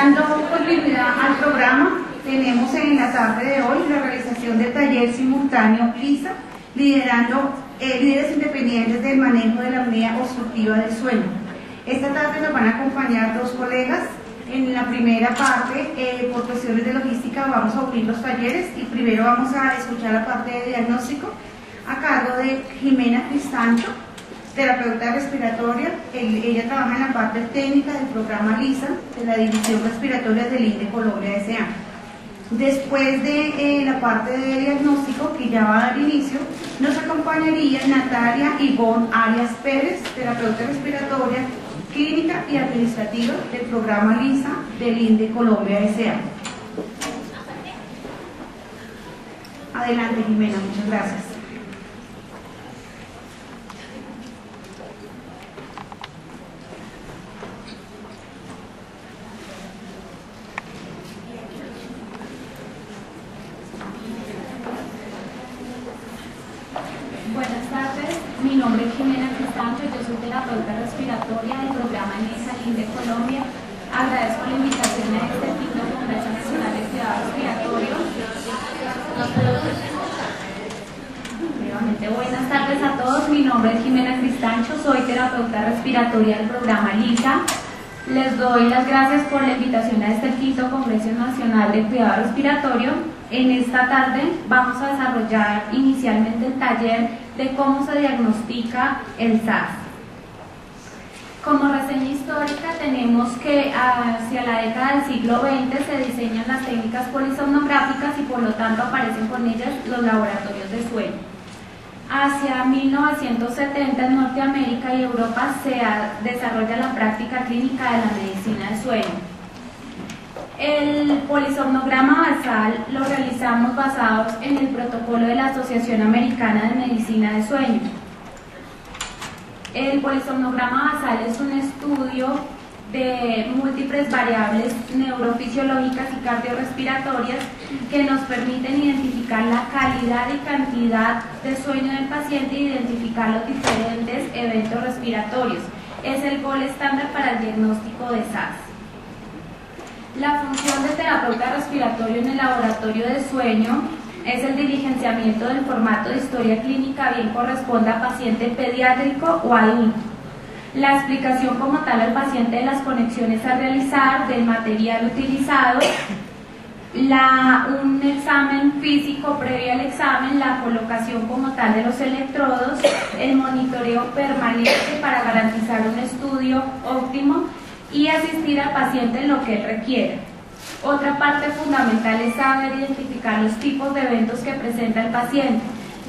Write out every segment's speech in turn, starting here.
Dando continuidad al programa, tenemos en la tarde de hoy la realización del taller simultáneo LISA, liderando líderes independientes del manejo de la apnea obstructiva del sueño. Esta tarde nos van a acompañar dos colegas. En la primera parte, por cuestiones de logística, vamos a unir los talleres y primero vamos a escuchar la parte de diagnóstico a cargo de Jimena Cristancho, terapeuta respiratoria. Ella trabaja en la parte técnica del programa LISA de la División Respiratoria del INDE Colombia S.A. Después de la parte de diagnóstico, que ya va a dar inicio, nos acompañaría Natalia Ivonne Arias Pérez, terapeuta respiratoria, clínica y administrativa del programa LISA del INDE Colombia S.A. Adelante, Jimena, muchas gracias. Buenas tardes, mi nombre es Jimena Cristancho, yo soy terapeuta respiratoria del programa LISA INDE Colombia. Agradezco la invitación a este quinto Congreso Nacional de Cuidado Respiratorio. Nuevamente, buenas tardes a todos, mi nombre es Jimena Cristancho, soy terapeuta respiratoria del programa LISA. Les doy las gracias por la invitación a este quinto Congreso Nacional de Cuidado Respiratorio. En esta tarde vamos a desarrollar inicialmente el taller de cómo se diagnostica el SAS. Como reseña histórica tenemos que hacia la década del siglo XX se diseñan las técnicas polisomnográficas y por lo tanto aparecen con ellas los laboratorios de sueño. Hacia 1970 en Norteamérica y Europa se desarrolla la práctica clínica de la medicina del sueño. El polisomnograma basal lo realizamos basados en el protocolo de la Asociación Americana de Medicina del Sueño. El polisomnograma basal es un estudio de múltiples variables neurofisiológicas y cardiorrespiratorias que nos permiten identificar la calidad y cantidad de sueño del paciente e identificar los diferentes eventos respiratorios. Es el gol estándar para el diagnóstico de SAS. La función del terapeuta respiratorio en el laboratorio de sueño es el diligenciamiento del formato de historia clínica, bien corresponda a paciente pediátrico o adulto. La explicación como tal al paciente de las conexiones a realizar, del material utilizado, un examen físico previo al examen, la colocación como tal de los electrodos, el monitoreo permanente para garantizar un estudio óptimo y asistir al paciente en lo que él requiere. Otra parte fundamental es saber identificar los tipos de eventos que presenta el paciente.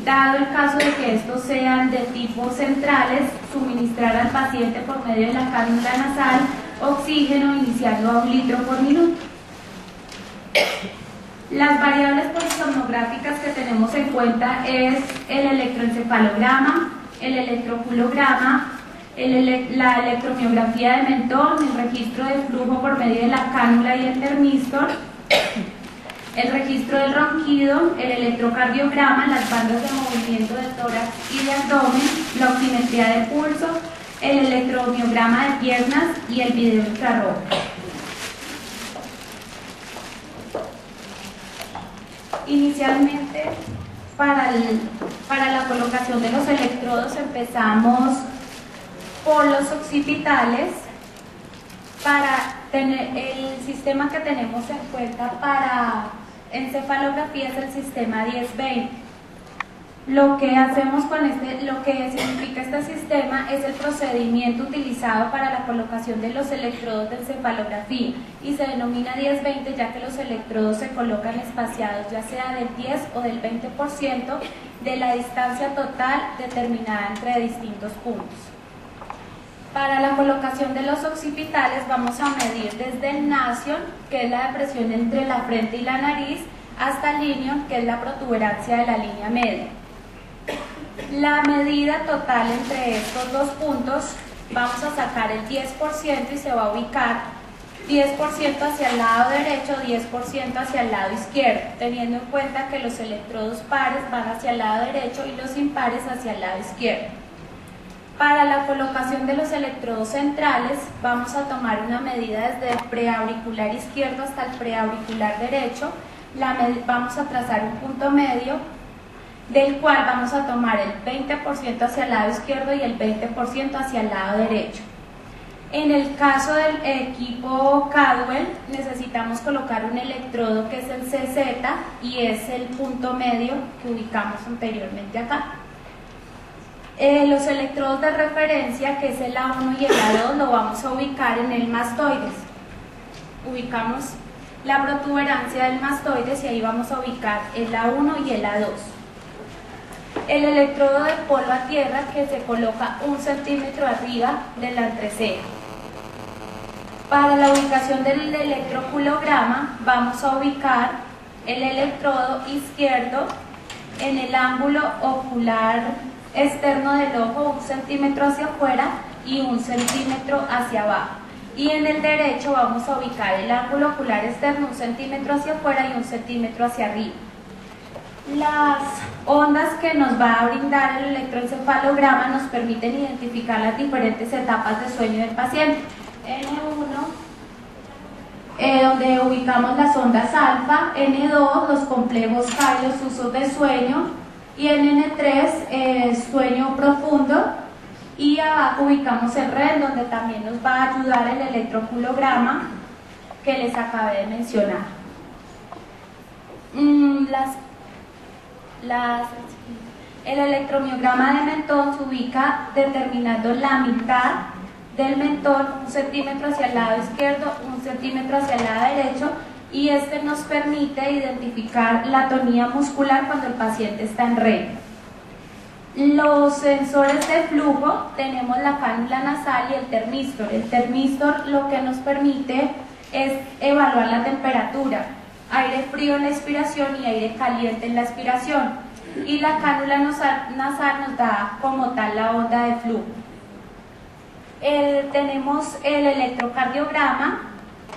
Dado el caso de que estos sean de tipo centrales, suministrar al paciente por medio de la cánula nasal oxígeno iniciando a 1 litro por minuto. Las variables polisomnográficas que tenemos en cuenta es el electroencefalograma, el electroculograma, la electromiografía de mentón, el registro de flujo por medio de la cánula y el termistor, el registro del ronquido, el electrocardiograma, las bandas de movimiento de tórax y de abdomen, la oximetría de pulso, el electromiograma de piernas y el video infrarrojo. Inicialmente, para la colocación de los electrodos empezamos por los occipitales. Para tener el sistema que tenemos en cuenta para encefalografía es el sistema 10-20. Lo que hacemos con lo que significa este sistema es el procedimiento utilizado para la colocación de los electrodos de encefalografía y se denomina 10-20 ya que los electrodos se colocan espaciados ya sea del 10 o del 20% de la distancia total determinada entre distintos puntos. Para la colocación de los occipitales vamos a medir desde el nasion, que es la depresión entre la frente y la nariz, hasta el ilion, que es la protuberancia de la línea media. La medida total entre estos dos puntos, vamos a sacar el 10% y se va a ubicar 10% hacia el lado derecho, 10% hacia el lado izquierdo, teniendo en cuenta que los electrodos pares van hacia el lado derecho y los impares hacia el lado izquierdo. Para la colocación de los electrodos centrales vamos a tomar una medida desde el preauricular izquierdo hasta el preauricular derecho. Vamos a trazar un punto medio del cual vamos a tomar el 20% hacia el lado izquierdo y el 20% hacia el lado derecho. En el caso del equipo Cadwell necesitamos colocar un electrodo que es el CZ y es el punto medio que ubicamos anteriormente acá. Los electrodos de referencia, que es el A1 y el A2, lo vamos a ubicar en el mastoides. Ubicamos la protuberancia del mastoides y ahí vamos a ubicar el A1 y el A2. El electrodo de polo a tierra, que se coloca 1 centímetro arriba de la entreceja. Para la ubicación del electroculograma vamos a ubicar el electrodo izquierdo en el ángulo ocular externo del ojo, 1 centímetro hacia afuera y 1 centímetro hacia abajo. Y en el derecho vamos a ubicar el ángulo ocular externo 1 centímetro hacia afuera y 1 centímetro hacia arriba. Las ondas que nos va a brindar el electroencefalograma nos permiten identificar las diferentes etapas de sueño del paciente. N1, donde ubicamos las ondas alfa, N2, los complejos K y los usos de sueño, y en N3, sueño profundo, y abajo ubicamos el REM, donde también nos va a ayudar el electroculograma que les acabé de mencionar. El electromiograma de mentón se ubica determinando la mitad del mentón, 1 centímetro hacia el lado izquierdo, 1 centímetro hacia el lado derecho, y este nos permite identificar la tonía muscular cuando el paciente está en REM. Los sensores de flujo, tenemos la cánula nasal y el termistor. El termistor lo que nos permite es evaluar la temperatura, aire frío en la expiración y aire caliente en la expiración, y la cánula nasal nos da como tal la onda de flujo. Tenemos el electrocardiograma,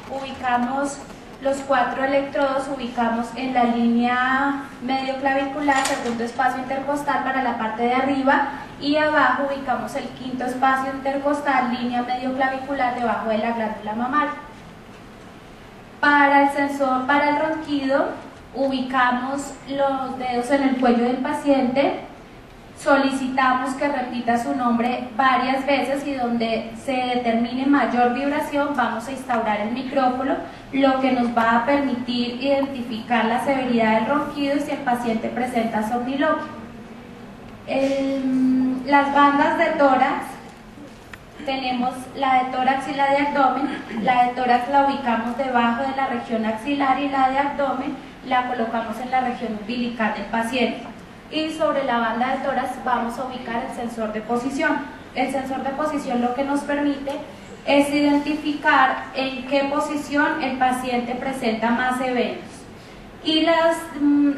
ubicamos los 4 electrodos, ubicamos en la línea medio clavicular, segundo espacio intercostal para la parte de arriba, y abajo ubicamos el 5.º espacio intercostal, línea medio clavicular debajo de la glándula mamaria. Para el sensor, para el ronquido, ubicamos los dedos en el cuello del paciente, solicitamos que repita su nombre varias veces y donde se determine mayor vibración vamos a instaurar el micrófono, lo que nos va a permitir identificar la severidad del ronquido y si el paciente presenta somniloquio. Las bandas de tórax, tenemos la de tórax y la de abdomen. La de tórax la ubicamos debajo de la región axilar y la de abdomen la colocamos en la región umbilical del paciente. Y sobre la banda de tórax vamos a ubicar el sensor de posición. El sensor de posición lo que nos permite es identificar en qué posición el paciente presenta más eventos. Y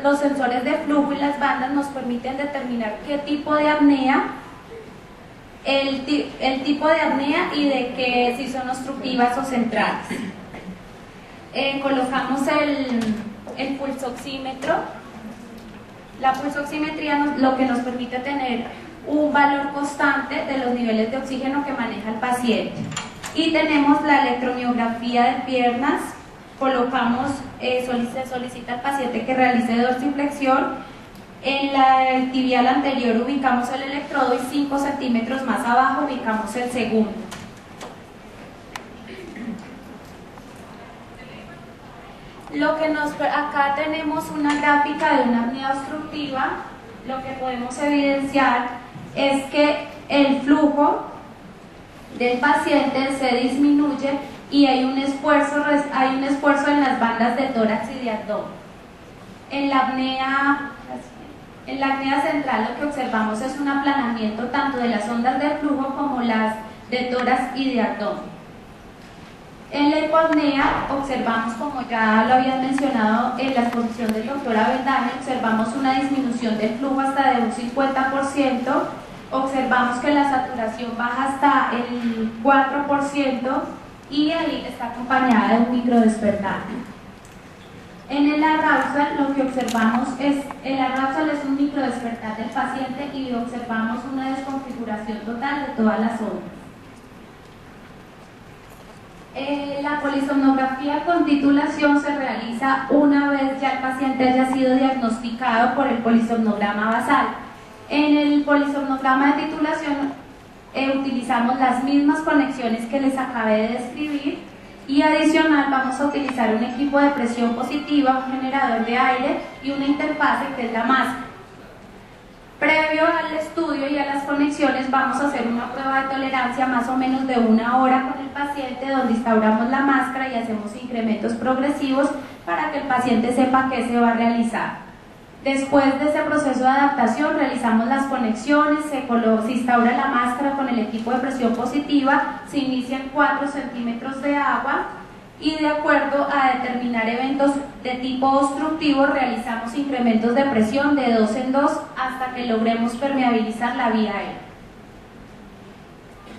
los sensores de flujo y las bandas nos permiten determinar qué tipo de apnea, el tipo de apnea y de que si son obstructivas o centrales. Colocamos el pulsoxímetro. La pulsoximetría lo que nos permite tener un valor constante de los niveles de oxígeno que maneja el paciente. Y tenemos la electromiografía de piernas. Colocamos, se solicita al paciente que realice dorsiflexión. En el tibial anterior ubicamos el electrodo y 5 centímetros más abajo ubicamos el segundo. Acá tenemos una gráfica de una apnea obstructiva. Lo que podemos evidenciar es que el flujo del paciente se disminuye y hay un esfuerzo en las bandas de tórax y de abdomen. En la apnea central lo que observamos es un aplanamiento tanto de las ondas de flujo como las de tórax y de abdomen. En la hipoapnea observamos, como ya lo habían mencionado en la exposición del doctor Avendaño, observamos una disminución del flujo hasta de un 50%, observamos que la saturación baja hasta el 4% y ahí está acompañada de un microdespertar. En el arousal lo que observamos el arousal es un microdespertar del paciente y observamos una desconfiguración total de todas las zonas. La polisomnografía con titulación se realiza una vez ya el paciente haya sido diagnosticado por el polisomnograma basal. En el polisomnograma de titulación utilizamos las mismas conexiones que les acabé de describir y adicional vamos a utilizar un equipo de presión positiva, un generador de aire y una interfase que es la máscara. Previo al estudio y a las conexiones vamos a hacer una prueba de tolerancia más o menos de 1 hora con el paciente donde instauramos la máscara y hacemos incrementos progresivos para que el paciente sepa qué se va a realizar. Después de ese proceso de adaptación realizamos las conexiones, se instaura la máscara con el equipo de presión positiva, se inician 4 centímetros de agua y de acuerdo a determinar eventos de tipo obstructivo realizamos incrementos de presión de 2 en 2 hasta que logremos permeabilizar la vía aérea.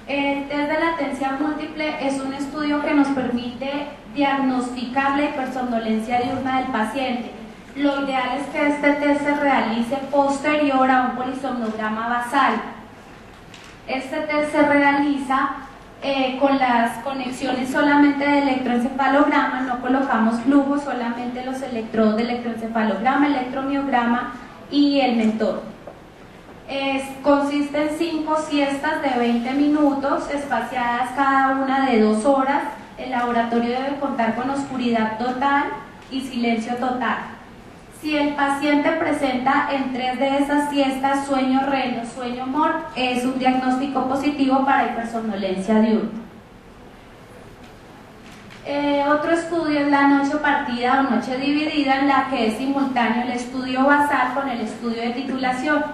El test de latencia múltiple es un estudio que nos permite diagnosticar la hipersomnolencia diurna del paciente. Lo ideal es que este test se realice posterior a un polisomnograma basal. Este test se realiza con las conexiones solamente de electroencefalograma, no colocamos flujo, solamente los electrodos de electroencefalograma, electromiograma y el mentor. Consiste en 5 siestas de 20 minutos, espaciadas cada una de 2 horas. El laboratorio debe contar con oscuridad total y silencio total. Si el paciente presenta en 3 de esas siestas sueño REM o sueño MOR, es un diagnóstico positivo para hipersomnolencia diurna. Otro estudio es la noche partida o noche dividida, en la que es simultáneo el estudio basal con el estudio de titulación.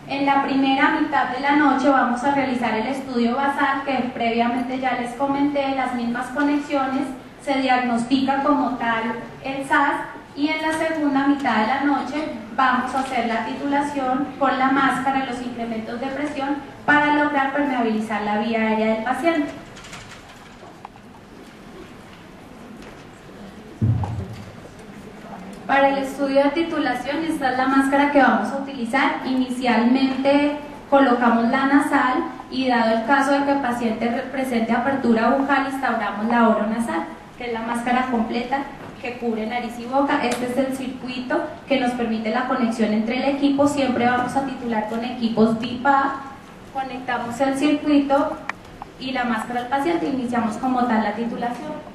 En la primera mitad de la noche vamos a realizar el estudio basal, que previamente ya les comenté, las mismas conexiones, se diagnostica como tal el SAS. Y en la segunda mitad de la noche vamos a hacer la titulación con la máscara y los incrementos de presión para lograr permeabilizar la vía aérea del paciente. Para el estudio de titulación, esta es la máscara que vamos a utilizar. Inicialmente colocamos la nasal y dado el caso de que el paciente presente apertura bucal, instauramos la oronasal, que es la máscara completa que cubre nariz y boca. Este es el circuito que nos permite la conexión entre el equipo. Siempre vamos a titular con equipos BIPA. Conectamos el circuito y la máscara al paciente e iniciamos como tal la titulación.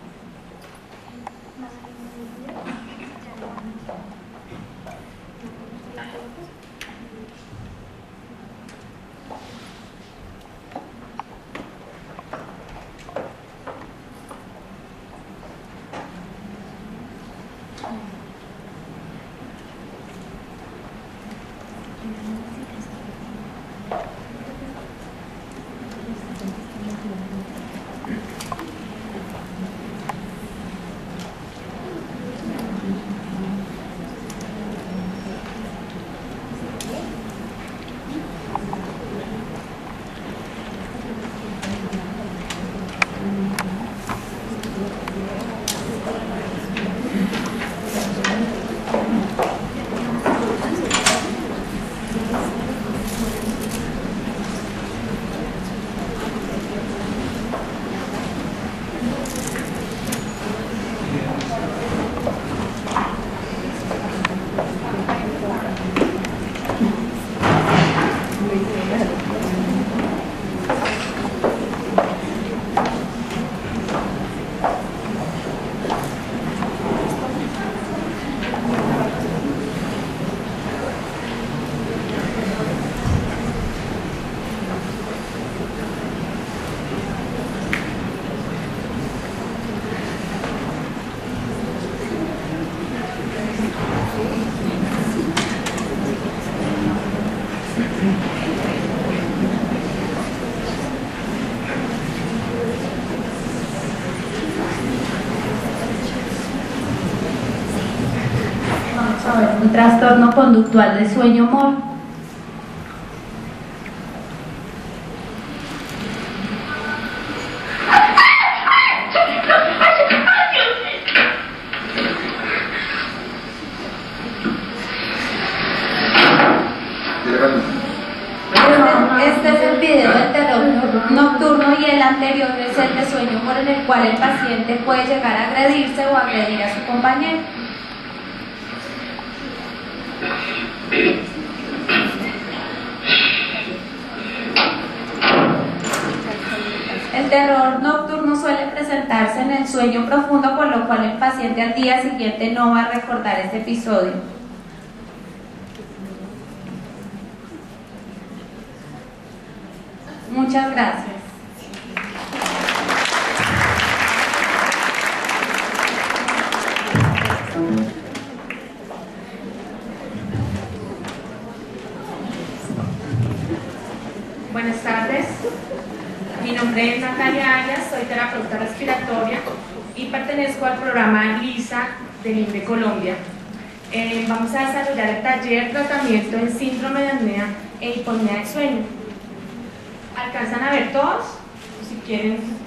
Un trastorno conductual de sueño MOR. nocturno y el anterior es el de sueño por el cual el paciente puede llegar a agredirse o agredir a su compañero. El terror nocturno suele presentarse en el sueño profundo, por lo cual el paciente al día siguiente no va a recordar este episodio. Muchas gracias. Buenas tardes, mi nombre es Natalia Arias, soy terapeuta respiratoria y pertenezco al programa LISA del INVE Colombia. Vamos a desarrollar el taller tratamiento en síndrome de apnea e hiponea del sueño. ¿Alcanzan a ver todos? O si quieren.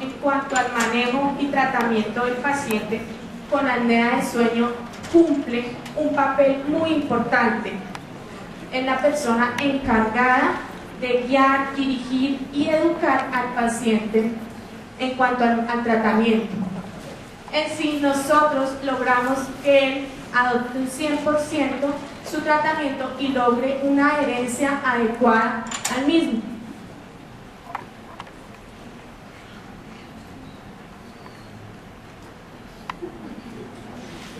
En cuanto al manejo y tratamiento del paciente con apnea de sueño, cumple un papel muy importante en la persona encargada de guiar, dirigir y educar al paciente en cuanto al tratamiento. En sí, nosotros logramos que él adopte un 100% su tratamiento y logre una adherencia adecuada al mismo.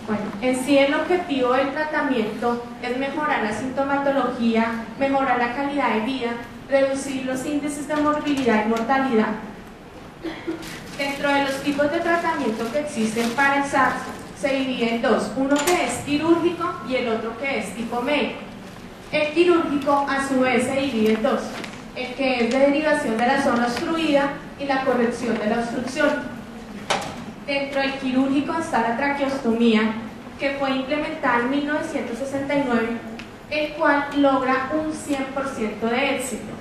Bueno, en sí el objetivo del tratamiento es mejorar la sintomatología, mejorar la calidad de vida, reducir los índices de morbilidad y mortalidad. Dentro de los tipos de tratamiento que existen para el SARS se divide en dos, uno que es quirúrgico y el otro que es tipo médico. El quirúrgico a su vez se divide en dos, el que es de derivación de la zona obstruida y la corrección de la obstrucción. Dentro del quirúrgico está la traqueostomía, que fue implementada en 1969, el cual logra un 100% de éxito,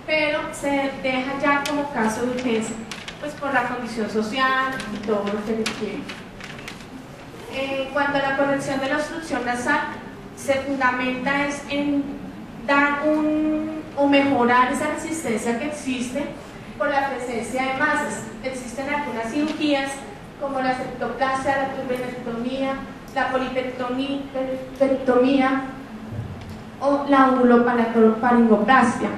pero se deja ya como caso de urgencia, pues por la condición social y todo lo que requiere. Cuando la corrección de la obstrucción nasal se fundamenta es en dar o mejorar esa resistencia que existe por la presencia de masas. Existen algunas cirugías como la septoplastia, la turbinectomía, la polipectomía o la ovuloparingoplastia.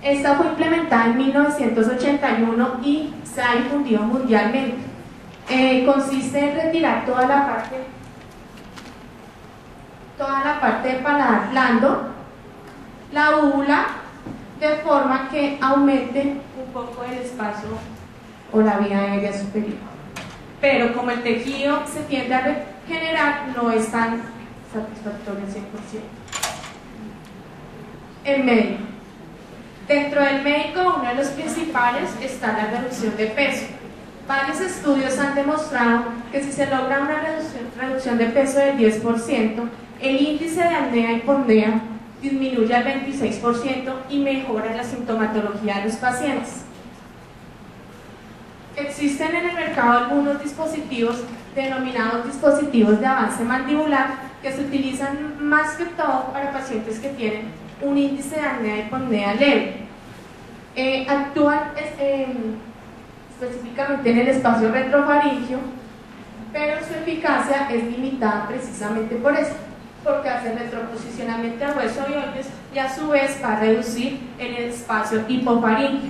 Esta fue implementada en 1981 y se ha difundido mundialmente. Consiste en retirar toda la parte del paladar blando, la úvula, de forma que aumente un poco el espacio o la vía aérea superior. Pero como el tejido se tiende a regenerar, no es tan satisfactorio al 100%. El médico. Dentro del médico, uno de los principales está la reducción de peso. Varios estudios han demostrado que si se logra una reducción de peso del 10%, el índice de apnea y hiponea disminuye al 26% y mejora la sintomatología de los pacientes. Existen en el mercado algunos dispositivos denominados dispositivos de avance mandibular que se utilizan más que todo para pacientes que tienen un índice de apnea y hiponea leve. Actúan específicamente en el espacio retrofaringeo, pero su eficacia es limitada precisamente por eso, porque hace retroposicionamiento del hueso hyoides y a su vez va a reducir en el espacio hipofaríngeo.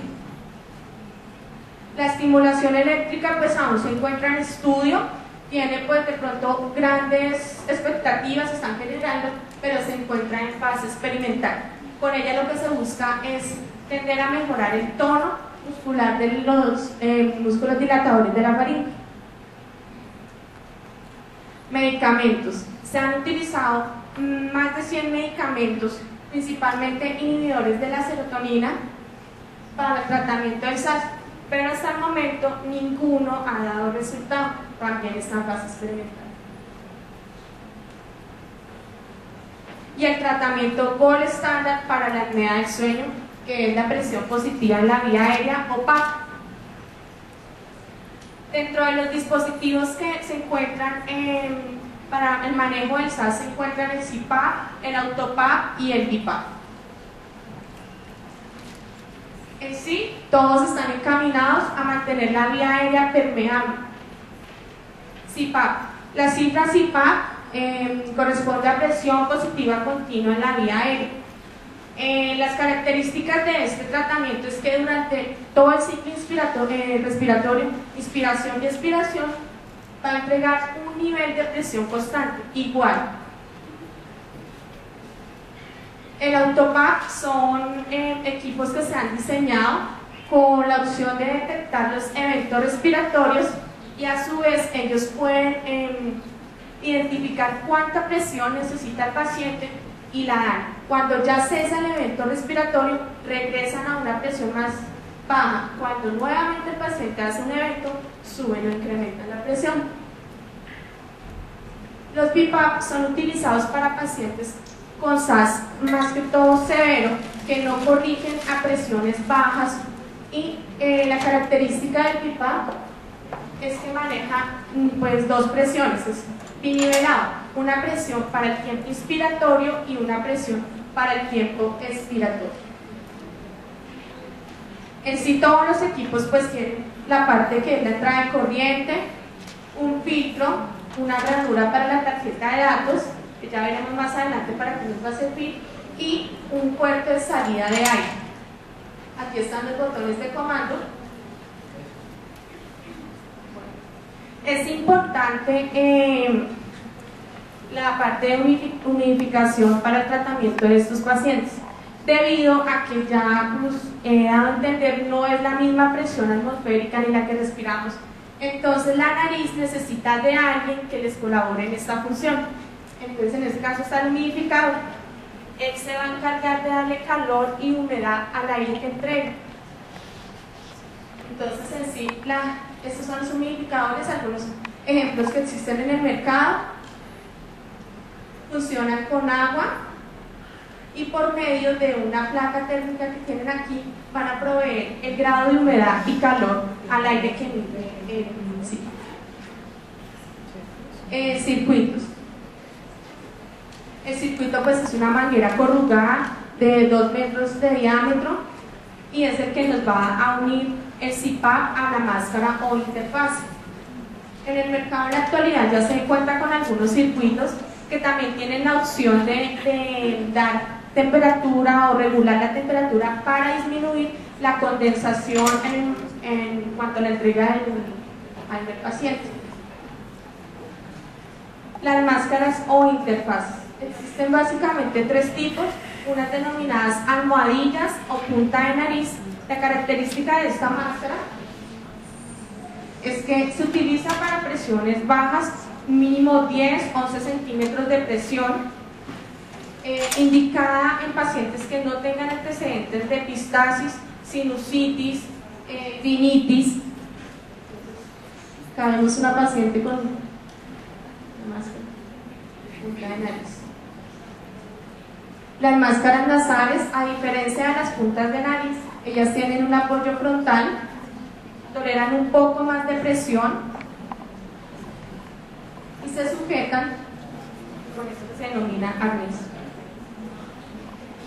La estimulación eléctrica pues aún se encuentra en estudio, tiene pues de pronto grandes expectativas, se están generando, pero se encuentra en fase experimental. Con ella lo que se busca es tender a mejorar el tono muscular de los músculos dilatadores de la faringe. Medicamentos. Se han utilizado más de 100 medicamentos, principalmente inhibidores de la serotonina, para el tratamiento del SARS, pero hasta el momento ninguno ha dado resultado, también está en fase experimental. Y el tratamiento gold estándar para la apnea del sueño, que es la presión positiva en la vía aérea o PAP. Dentro de los dispositivos que se encuentran para el manejo del SAS se encuentran el CPAP, el AutoPAP y el BiPAP. En sí, todos están encaminados a mantener la vía aérea permeable. CPAP. La cifra CPAP corresponde a presión positiva continua en la vía aérea. Las características de este tratamiento es que durante todo el ciclo respiratorio, inspiración y expiración, va a entregar un nivel de presión constante, igual. El AutoPAP son equipos que se han diseñado con la opción de detectar los eventos respiratorios y a su vez ellos pueden identificar cuánta presión necesita el paciente y la dan. Cuando ya cesa el evento respiratorio, regresan a una presión más baja. Cuando nuevamente el paciente hace un evento, suben o incrementan la presión. Los BiPAP son utilizados para pacientes con SAS más que todo severo, que no corrigen a presiones bajas, y la característica del BiPAP es que maneja pues dos presiones, es binivelado, una presión para el tiempo inspiratorio y una presión para el tiempo expiratorio. En sí todos los equipos pues tienen la parte que es la entrada de corriente, un filtro, una ranura para la tarjeta de datos, que ya veremos más adelante para qué nos va a servir, y un puerto de salida de aire. Aquí están los botones de comando. Es importante la parte de humidificación para el tratamiento de estos pacientes, debido a que ya he dado a entender no es la misma presión atmosférica ni la que respiramos. Entonces la nariz necesita de alguien que les colabore en esta función. Entonces en este caso está el humidificador. Él se va a encargar de darle calor y humedad al aire que entrega. Entonces en sí, estos son los humidificadores, algunos ejemplos que existen en el mercado. Funcionan con agua y por medio de una placa térmica que tienen aquí van a proveer el grado de humedad y calor al aire que emite circuitos. El circuito pues es una manguera corrugada de 2 metros de diámetro y es el que nos va a unir el CPAP a la máscara o interfaz. En el mercado en la actualidad ya se cuenta con algunos circuitos que también tienen la opción de dar temperatura o regular la temperatura para disminuir la condensación en cuanto a la entrega al paciente. Las máscaras o interfaces. Existen básicamente 3 tipos, unas denominadas almohadillas o punta de nariz. La característica de esta máscara es que se utiliza para presiones bajas, mínimo 10-11 centímetros de presión, indicada en pacientes que no tengan antecedentes de epistasis, sinusitis, rinitis. Acá vemos una paciente con una máscara, punta de nariz. Las máscaras nasales, a diferencia de las puntas de nariz, ellas tienen un apoyo frontal, toleran un poco más de presión y se sujetan con esto que se denomina arnés.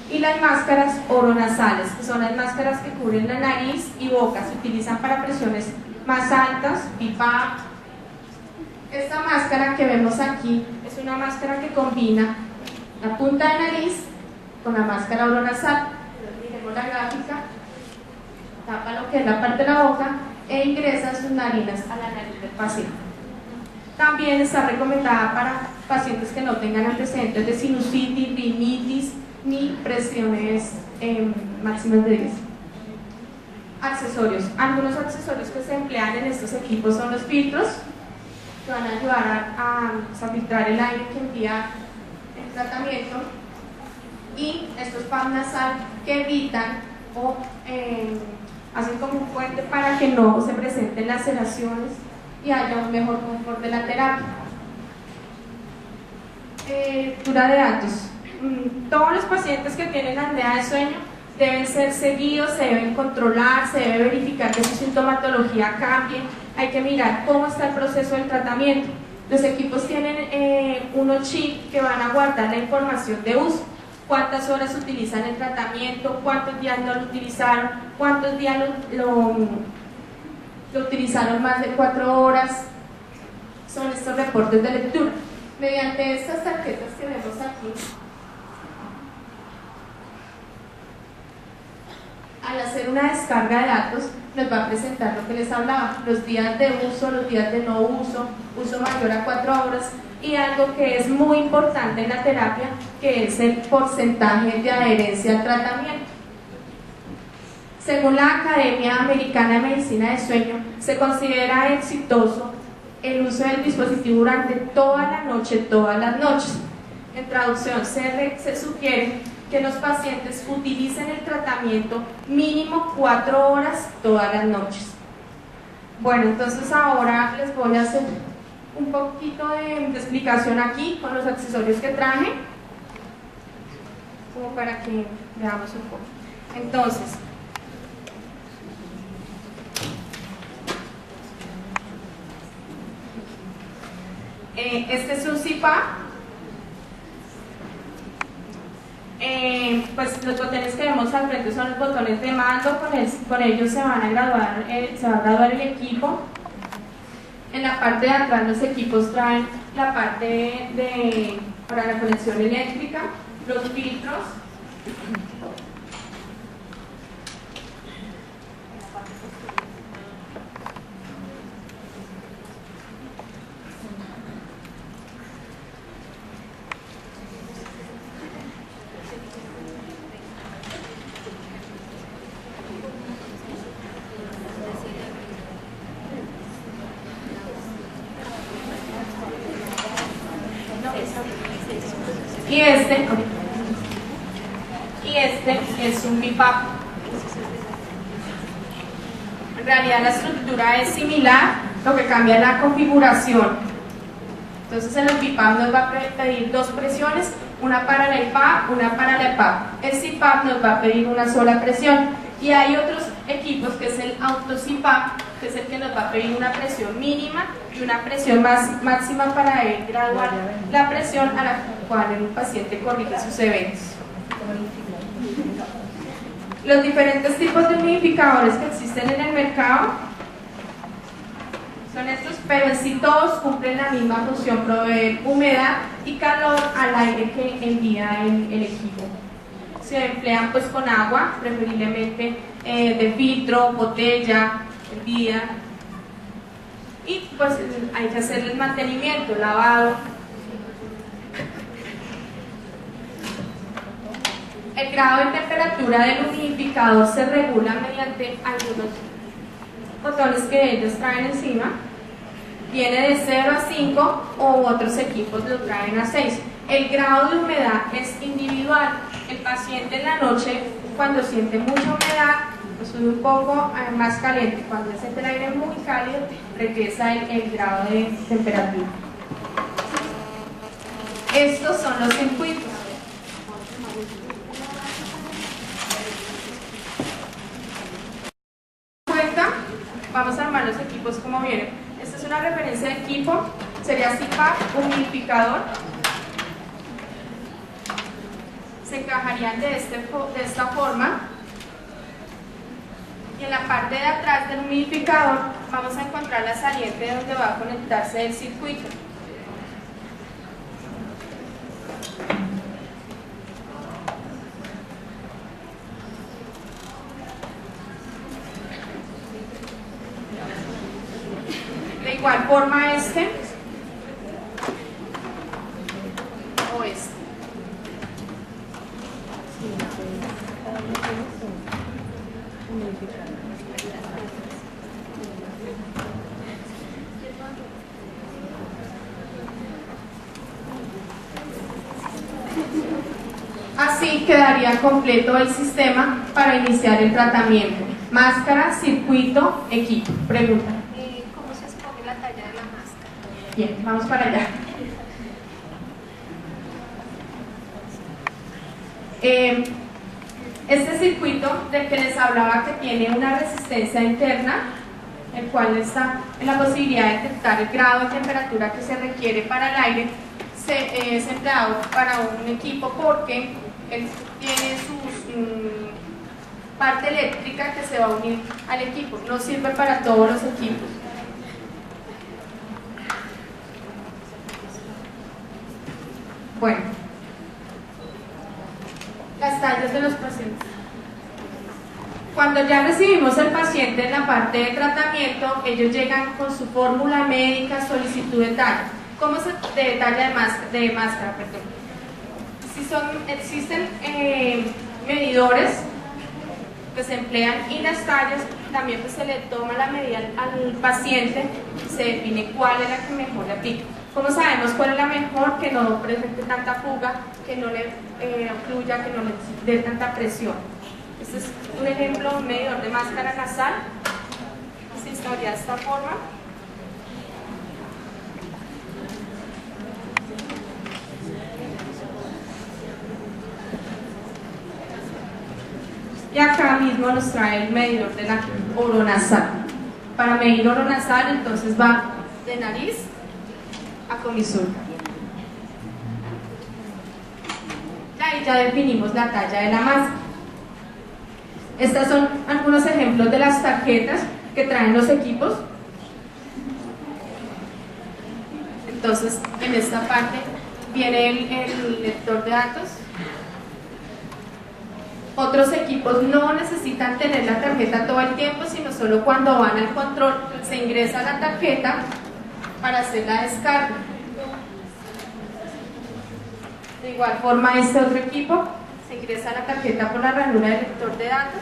Y las máscaras oronasales, que son las máscaras que cubren la nariz y boca, se utilizan para presiones más altas, BiPAP. Esta máscara que vemos aquí es una máscara que combina la punta de nariz con la máscara oronasal. Miremos la gráfica, tapa lo que es la parte de la boca e ingresa sus narinas a la nariz del paciente. También está recomendada para pacientes que no tengan antecedentes de sinusitis, rinitis ni presiones máximas de 10. Accesorios. Algunos accesorios que se emplean en estos equipos son los filtros, que van a ayudar a filtrar el aire que envía el tratamiento, y estos PAP nasal que evitan o hacen como un puente para que no se presenten laceraciones y haya un mejor confort de la terapia. Lectura de datos. Todos los pacientes que tienen apnea de sueño deben ser seguidos, se deben controlar, se debe verificar que su sintomatología cambie, hay que mirar cómo está el proceso del tratamiento. Los equipos tienen unos chips que van a guardar la información de uso. Cuántas horas utilizan el tratamiento, cuántos días no lo utilizaron, cuántos días lo utilizaron más de 4 horas. Son estos reportes de lectura. Mediante estas tarjetas que vemos aquí, al hacer una descarga de datos, nos va a presentar lo que les hablaba, los días de uso, los días de no uso, uso mayor a 4 horas, y algo que es muy importante en la terapia, que es el porcentaje de adherencia al tratamiento. Según la Academia Americana de Medicina de Sueño, se considera exitoso el uso del dispositivo durante toda la noche, todas las noches. En traducción, se sugiere que los pacientes utilicen el tratamiento mínimo 4 horas todas las noches. Bueno, entonces ahora les voy a hacer un poquito de explicación aquí con los accesorios que traje, como para que veamos un poco. Entonces, este es un CPAP. Pues los botones que vemos al frente son los botones de mando, con ellos se va a graduar el equipo. En la parte de atrás los equipos traen la parte para la conexión eléctrica, los filtros, y este es un BiPAP. En realidad la estructura es similar, lo que cambia es la configuración. Entonces en el BiPAP nos va a pedir 2 presiones, una para la IPAP, una para la EPAP. El CPAP nos va a pedir una sola presión, y hay otros equipos que es el AutoCPAP, que es el que nos va a pedir una presión mínima y una presión máxima para graduar la presión a la cual el paciente corrige sus eventos. Los diferentes tipos de humidificadores que existen en el mercado son estos, pero en sí todos cumplen la misma función: proveer humedad y calor al aire que envía el equipo. Se emplean pues con agua, preferiblemente de filtro, botella, hervida, y pues hay que hacerle el mantenimiento, lavado. El grado de temperatura del humidificador se regula mediante algunos botones que ellos traen encima. Viene de 0 a 5 o otros equipos lo traen a 6. El grado de humedad es individual. El paciente en la noche, cuando siente mucha humedad, pues sube un poco más caliente. Cuando siente el aire muy cálido, regresa el grado de temperatura. Estos son los circuitos. Vamos a armar los equipos como vienen. Esta es una referencia de equipo, sería CPAP, humidificador. Se encajarían de esta forma, y en la parte de atrás del humidificador vamos a encontrar la saliente donde va a conectarse el circuito. De igual forma este o este. Así quedaría completo el sistema para iniciar el tratamiento. Máscara, circuito, equipo. Pregunta. ¿Cómo se escoge la talla de la máscara? Bien, vamos para allá. Este circuito del que les hablaba, que tiene una resistencia interna, el cual está en la posibilidad de detectar el grado de temperatura que se requiere para el aire, es empleado para un equipo porque él tiene su parte eléctrica que se va a unir al equipo, no sirve para todos los equipos. Bueno, las tallas de los pacientes. Cuando ya recibimos al paciente en la parte de tratamiento, ellos llegan con su fórmula médica, solicitud de talla. ¿Cómo se de talla de máscara? Perdón. Existen medidores que se emplean y las tallas, también pues se le toma la medida al paciente y se define cuál es la que mejor le aplica. ¿Cómo sabemos cuál es la mejor? Que no presente tanta fuga, que no le fluya, que no le dé tanta presión. Este es un ejemplo, un medidor de máscara nasal. Se instalaría de esta forma. Y acá mismo nos trae el medidor de la oronasal. Para medir oronasal, entonces va de nariz a comisura. Y ahí ya definimos la talla de la máscara. Estos son algunos ejemplos de las tarjetas que traen los equipos. Entonces, en esta parte viene el lector de datos. Otros equipos no necesitan tener la tarjeta todo el tiempo, sino solo cuando van al control se ingresa la tarjeta para hacer la descarga. De igual forma, este otro equipo se ingresa la tarjeta por la ranura del lector de datos.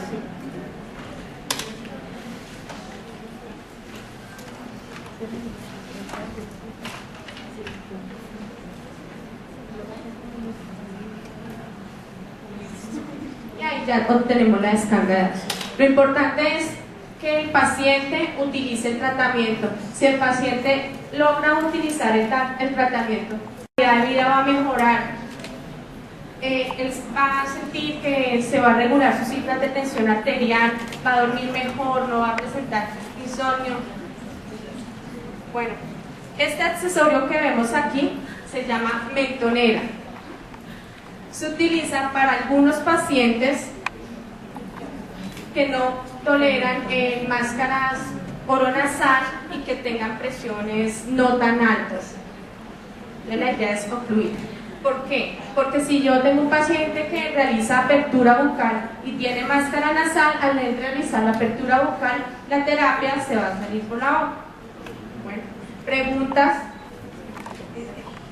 Y ahí ya obtenemos la descarga de datos. Lo importante es que el paciente utilice el tratamiento. Si el paciente logra utilizar el tratamiento, la calidad de vida va a mejorar. Él va a sentir que se va a regular sus cifras de tensión arterial, va a dormir mejor, no va a presentar insomnio. Bueno, este accesorio que vemos aquí se llama mentonera. Se utiliza para algunos pacientes que no toleran máscaras oronasal y que tengan presiones no tan altas. La idea es ocluir. ¿Por qué? Porque si yo tengo un paciente que realiza apertura bucal y tiene máscara nasal, al realizar la apertura bucal, la terapia se va a salir por la boca. Bueno, preguntas.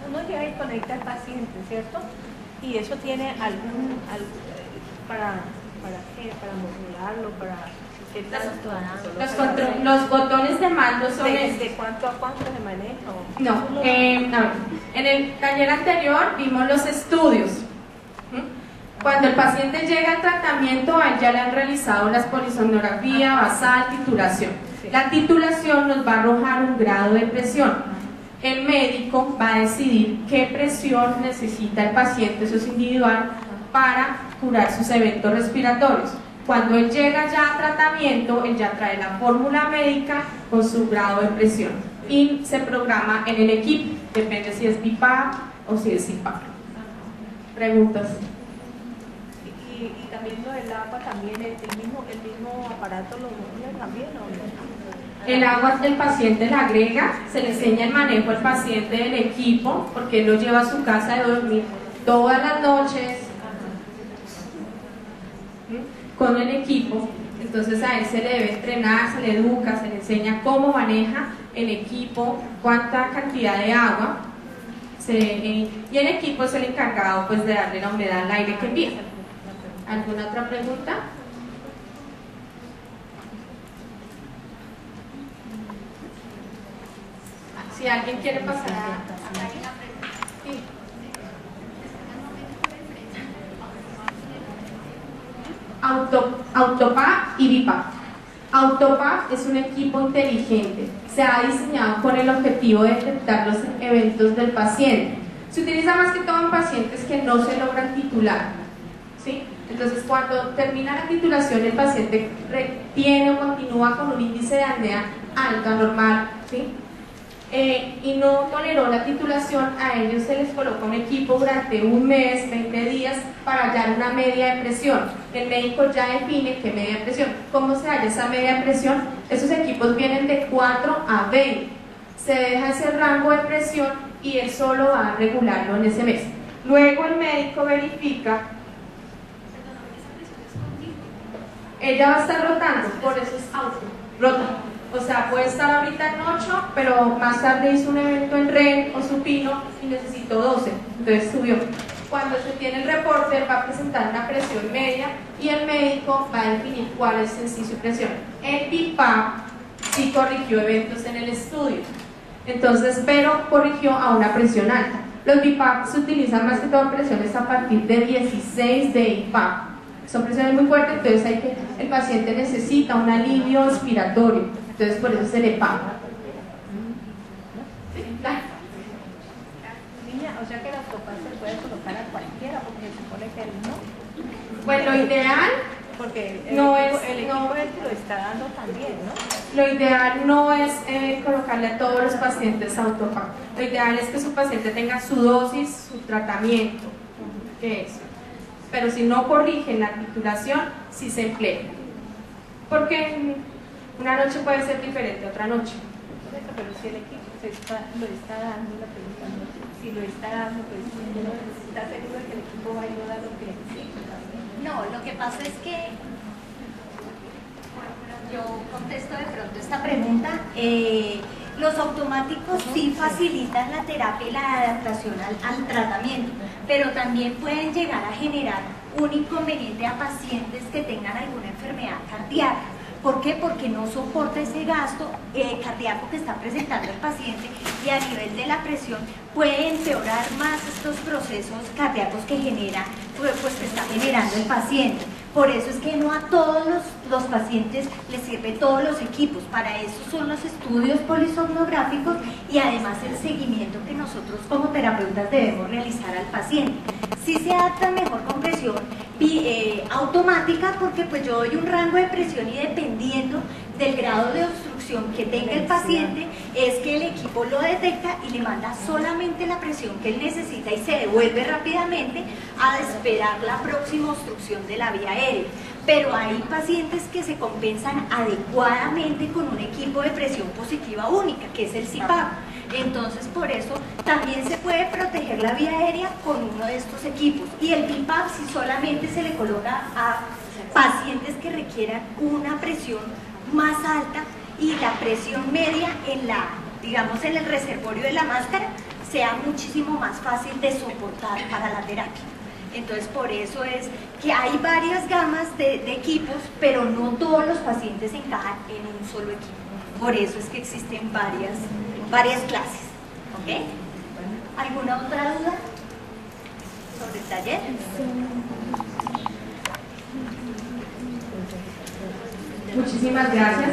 Uno llega y conecta al paciente, ¿cierto? Y eso tiene algún para qué, para modularlo, para los botones de mando son ¿de cuánto a cuánto se maneja? No, a ver, en el taller anterior vimos los estudios. Cuando el paciente llega al tratamiento, a él ya le han realizado la polisonografía basal, titulación. Sí. La titulación nos va a arrojar un grado de presión. El médico va a decidir qué presión necesita el paciente, eso es individual, para curar sus eventos respiratorios. Cuando él llega ya a tratamiento, él ya trae la fórmula médica con su grado de presión y se programa en el equipo, depende si es BiPAP o si es CPAP. ¿Preguntas? Y también lo del agua, también el mismo aparato lo modula también, ¿o no? El agua el paciente la agrega, se le enseña el manejo al paciente del equipo, porque él lo lleva a su casa de dormir todas las noches con el equipo. Entonces a él se le debe entrenar, se le educa, se le enseña cómo maneja el equipo, cuánta cantidad de agua, y el equipo es el encargado pues de darle la humedad al aire que envía. ¿Alguna otra pregunta? Si alguien quiere pasar sí. Autopap y BiPAP. Autopap es un equipo inteligente, se ha diseñado con el objetivo de detectar los eventos del paciente. Se utiliza más que todo en pacientes que no se logran titular, ¿sí? Entonces cuando termina la titulación el paciente retiene o continúa con un índice de apnea alta, normal, ¿sí? Y no toleró la titulación, a ellos se les coloca un equipo durante un mes, 20 días, para hallar una media de presión. El médico ya define qué media de presión. ¿Cómo se halla esa media de presión? Esos equipos vienen de 4 a 20. Se deja ese rango de presión y él solo va a regularlo en ese mes. Luego el médico verifica. Ella va a estar rotando, por eso es auto, rota. O sea, puede estar ahorita en 8, pero más tarde hizo un evento en REN o supino y necesitó 12, entonces subió. Cuando se tiene el reporte va a presentar una presión media y el médico va a definir cuál es en sí su presión. El BIPAP sí corrigió eventos en el estudio, entonces, pero corrigió a una presión alta. Los BIPAP se utilizan más que todo en presiones a partir de 16 de IPAP. Son presiones muy fuertes, entonces el paciente necesita un alivio expiratorio, entonces por eso se le paga. Niña, o sea que la autopar se puede colocar a cualquiera, porque se supone que no. Bueno, lo ideal, porque el equipo lo está dando también, ¿no? Lo ideal no es colocarle a todos los pacientes autopar. Lo ideal es que su paciente tenga su dosis, su tratamiento, que es. Pero si no corrigen la titulación, sí se emplea. Porque una noche puede ser diferente a otra noche. Pero si el equipo lo está dando, la pregunta no es si lo está dando, pues uno está seguro de que el equipo va a ayudar a lo que necesita. No, lo que pasa es que yo contesto de pronto esta pregunta. Los automáticos sí facilitan la terapia y la adaptación al tratamiento, pero también pueden llegar a generar un inconveniente a pacientes que tengan alguna enfermedad cardíaca. ¿Por qué? Porque no soporta ese gasto cardíaco que está presentando el paciente y a nivel de la presión puede empeorar más estos procesos cardíacos que genera, pues que está generando el paciente. Por eso es que no a todos los pacientes les sirve todos los equipos. Para eso son los estudios polisomnográficos y además el seguimiento que nosotros como terapeutas debemos realizar al paciente. Sí se adapta mejor con presión automática, porque pues yo doy un rango de presión y dependiendo del grado de obstrucción que tenga el paciente es que el equipo lo detecta y le manda solamente la presión que él necesita y se devuelve rápidamente a esperar la próxima obstrucción de la vía aérea. Pero hay pacientes que se compensan adecuadamente con un equipo de presión positiva única, que es el CPAP. Entonces, por eso también se puede proteger la vía aérea con uno de estos equipos. Y el BIPAP si solamente se le coloca a pacientes que requieran una presión más alta y la presión media digamos en el reservorio de la máscara sea muchísimo más fácil de soportar para la terapia. Entonces, por eso es que hay varias gamas de equipos, pero no todos los pacientes encajan en un solo equipo. Por eso es que existen varias clases. ¿Ok? ¿Alguna otra duda sobre el taller? Muchísimas gracias.